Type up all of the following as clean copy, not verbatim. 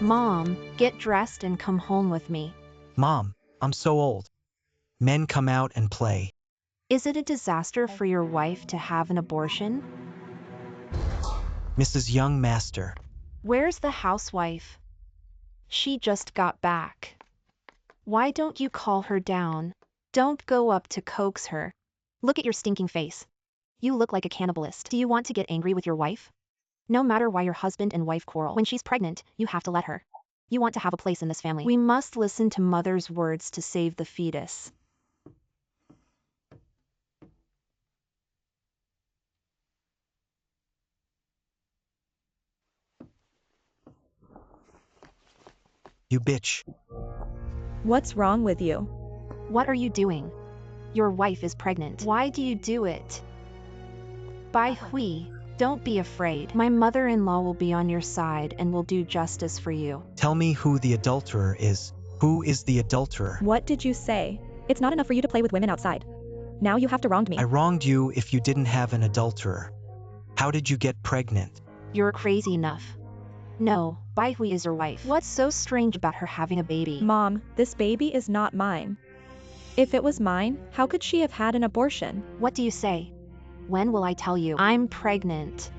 Mom, get dressed and come home with me. Mom, I'm so old. Men come out and play. Is it a disaster for your wife to have an abortion? Mrs. Young Master. Where's the housewife? She just got back. Why don't you call her down? Don't go up to coax her. Look at your stinking face. You look like a cannibalist. Do you want to get angry with your wife? No matter why your husband and wife quarrel, when she's pregnant, you have to let her. You want to have a place in this family. We must listen to mother's words to save the fetus. You bitch. What's wrong with you? What are you doing? Your wife is pregnant. Why do you do it? Bai Hui, don't be afraid. My mother-in-law will be on your side and will do justice for you. Tell me who the adulterer is. Who is the adulterer? What did you say? It's not enough for you to play with women outside. Now you have to wrong me. I wronged you if you didn't have an adulterer. How did you get pregnant? You're crazy enough. No, Bai Hui is your wife. What's so strange about her having a baby? Mom, this baby is not mine. If it was mine, how could she have had an abortion? What do you say? When will I tell you I'm pregnant?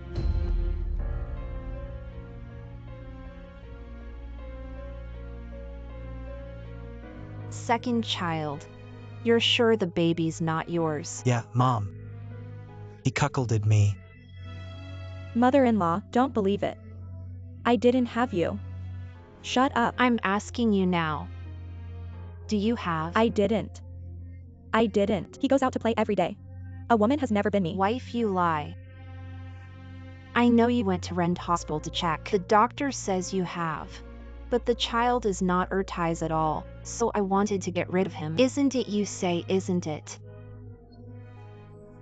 Second child. You're sure the baby's not yours? Yeah, Mom. He cuckolded me. Mother-in-law, don't believe it. I didn't have you. Shut up. I'm asking you now. Do you have? I didn't. I didn't. He goes out to play every day. A woman has never been me. Wife, you lie. I know you went to Rend Hospital to check. The doctor says you have. But the child is not Ertai's at all, so I wanted to get rid of him. Isn't it, you say, isn't it?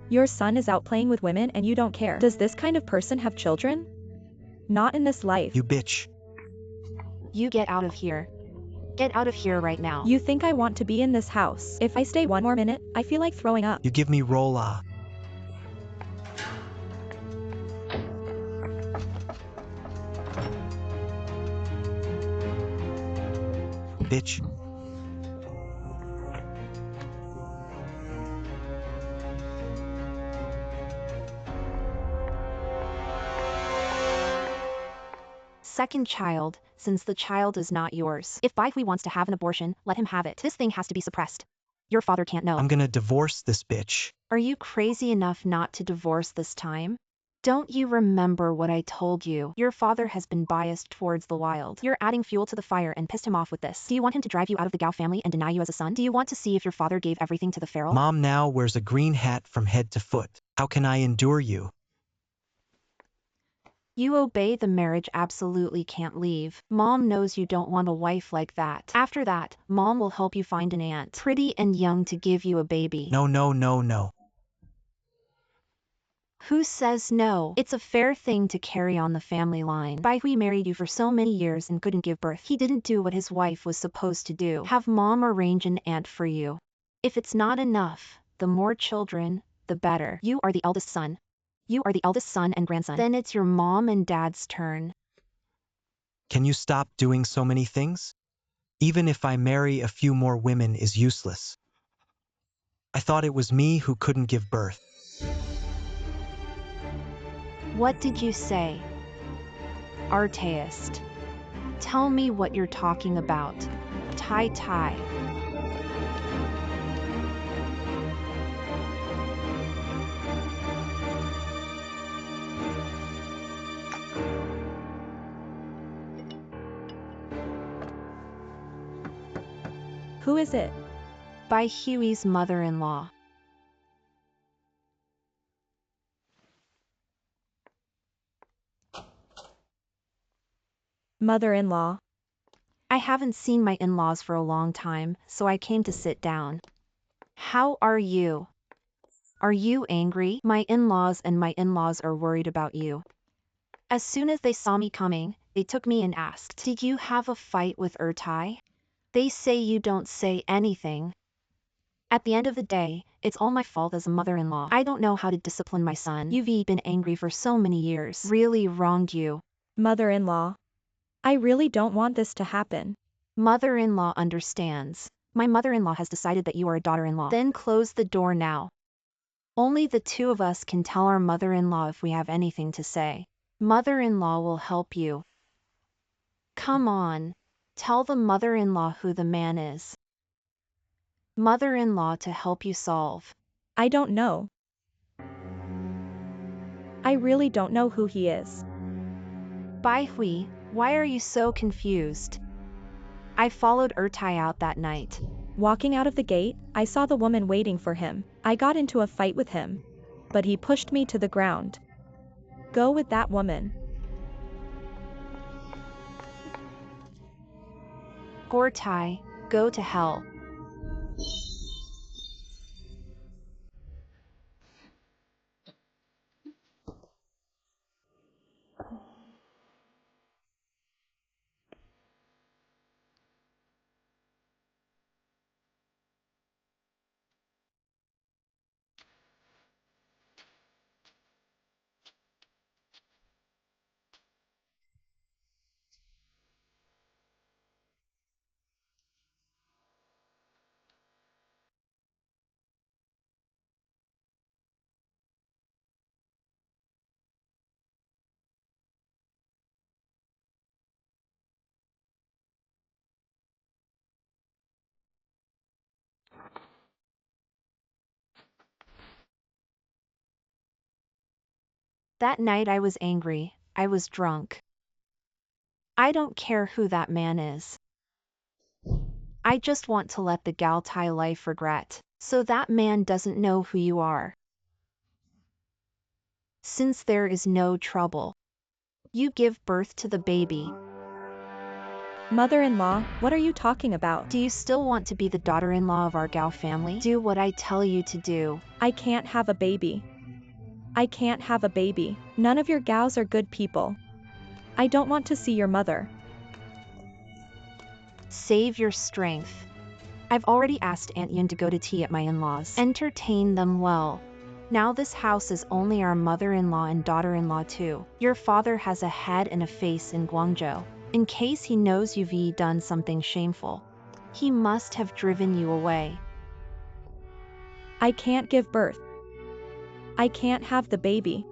Your son is out playing with women and you don't care. Does this kind of person have children? Not in this life. You bitch. You get out of here. Get out of here right now. You think I want to be in this house? If I stay one more minute, I feel like throwing up. You give me rolla. Bitch. Second child, since the child is not yours. If Bai Hui wants to have an abortion, let him have it. This thing has to be suppressed. Your father can't know. I'm gonna divorce this bitch. Are you crazy enough not to divorce this time? Don't you remember what I told you? Your father has been biased towards the wild. You're adding fuel to the fire and pissed him off with this. Do you want him to drive you out of the Gao family and deny you as a son? Do you want to see if your father gave everything to the feral? Mom now wears a green hat from head to foot. How can I endure you? You obey the marriage, absolutely can't leave. Mom knows you don't want a wife like that. After that, Mom will help you find an aunt, pretty and young, to give you a baby. No, no, no, no. Who says no? It's a fair thing to carry on the family line. Bai Hui married you for so many years and couldn't give birth. He didn't do what his wife was supposed to do. Have Mom arrange an aunt for you. If it's not enough, the more children, the better. You are the eldest son. You are the eldest son and grandson. Then it's your mom and dad's turn. Can you stop doing so many things? Even if I marry a few more women is useless. I thought it was me who couldn't give birth. What did you say? Archaist. Tell me what you're talking about. Tai Tai. Who is it? Bai Hui's mother-in-law. Mother-in-law. I haven't seen my in-laws for a long time, so I came to sit down. How are you? Are you angry? My in-laws are worried about you. As soon as they saw me coming, they took me and asked, "Did you have a fight with Ertai?" They say you don't say anything. At the end of the day, it's all my fault as a mother-in-law. I don't know how to discipline my son. You've been angry for so many years. Really wronged you. Mother-in-law. I really don't want this to happen. Mother-in-law understands. My mother-in-law has decided that you are a daughter-in-law. Then close the door now. Only the two of us can tell our mother-in-law if we have anything to say. Mother-in-law will help you. Come on. Tell the mother-in-law who the man is. Mother-in-law to help you solve. I don't know. I really don't know who he is. Bai Hui, why are you so confused? I followed Ertai out that night. Walking out of the gate, I saw the woman waiting for him. I got into a fight with him. But he pushed me to the ground. Go with that woman. Gortai, go to hell. That night I was angry, I was drunk. I don't care who that man is. I just want to let the Gal Tai life regret, so that man doesn't know who you are. Since there is no trouble, you give birth to the baby. Mother-in-law, what are you talking about? Do you still want to be the daughter-in-law of our Gao family? Do what I tell you to do. I can't have a baby. I can't have a baby. None of your gals are good people. I don't want to see your mother. Save your strength. I've already asked Aunt Yin to go to tea at my in-laws. Entertain them well. Now this house is only our mother-in-law and daughter-in-law too. Your father has a head and a face in Guangzhou. In case he knows you've done something shameful, he must have driven you away. I can't give birth. I can't have the baby.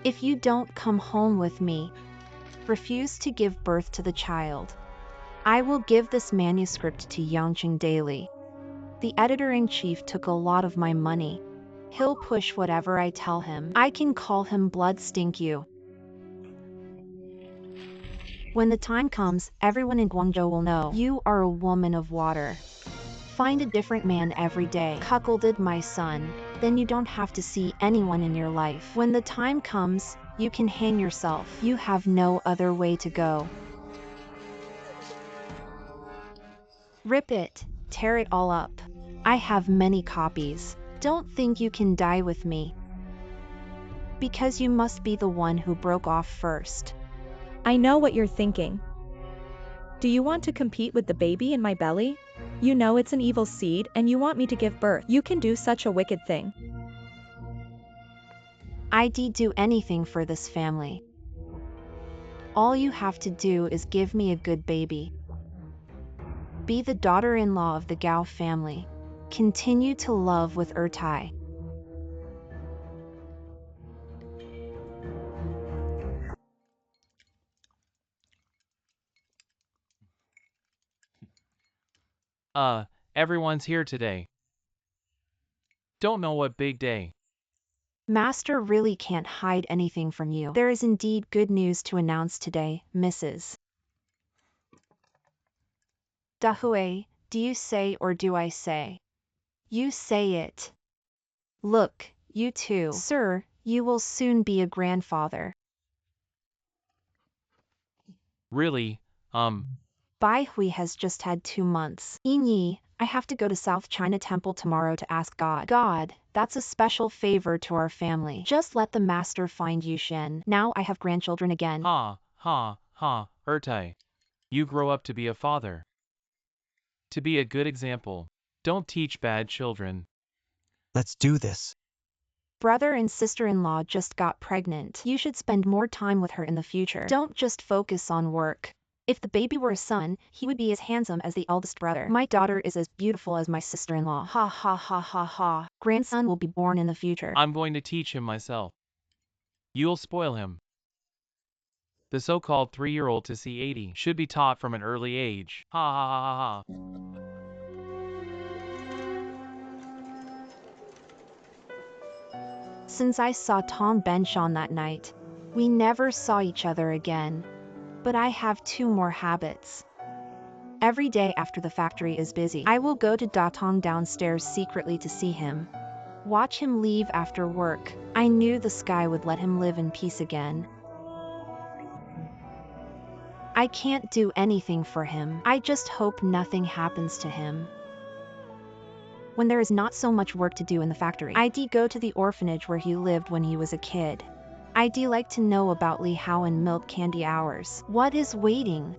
If you don't come home with me, refuse to give birth to the child, I will give this manuscript to Yangqing Daily. The editor-in-chief took a lot of my money. He'll push whatever I tell him. I can call him Blood Stink You. When the time comes, everyone in Guangzhou will know you are a woman of water. Find a different man every day. Cuckolded my son, then you don't have to see anyone in your life. When the time comes, you can hang yourself. You have no other way to go. Rip it, tear it all up. I have many copies. Don't think you can die with me. Because you must be the one who broke off first. I know what you're thinking. Do you want to compete with the baby in my belly? You know it's an evil seed and you want me to give birth. You can do such a wicked thing. I'd do anything for this family. All you have to do is give me a good baby. Be the daughter-in-law of the Gao family. Continue to love with Ertai. Everyone's here today. Don't know what big day. Master really can't hide anything from you. There is indeed good news to announce today, Mrs. Dahui, do you say or do I say? You say it. Look, you too. Sir, you will soon be a grandfather. Really, Bai Hui has just had 2 months. Yi, I have to go to South China Temple tomorrow to ask God. God, that's a special favor to our family. Just let the master find Yu Shen. Now I have grandchildren again. Ertai. You grow up to be a father. To be a good example. Don't teach bad children. Let's do this. Brother and sister-in-law just got pregnant. You should spend more time with her in the future. Don't just focus on work. If the baby were a son, he would be as handsome as the eldest brother. My daughter is as beautiful as my sister-in-law. Ha ha ha ha ha. Grandson will be born in the future. I'm going to teach him myself. You'll spoil him. The so-called 3-year-old to see 80 should be taught from an early age. Ha ha ha ha ha. Since I saw Tom Benchon that night, we never saw each other again. But I have 2 more habits. Every day after the factory is busy, I will go to Datong downstairs secretly to see him. Watch him leave after work. I knew the sky would let him live in peace again. I can't do anything for him. I just hope nothing happens to him. When there is not so much work to do in the factory, I'd go to the orphanage where he lived when he was a kid. I'd like to know about Li Hao and milk candy hours. What is waiting?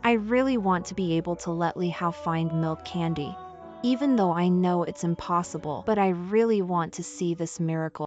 I really want to be able to let Li Hao find milk candy. Even though I know it's impossible, but I really want to see this miracle.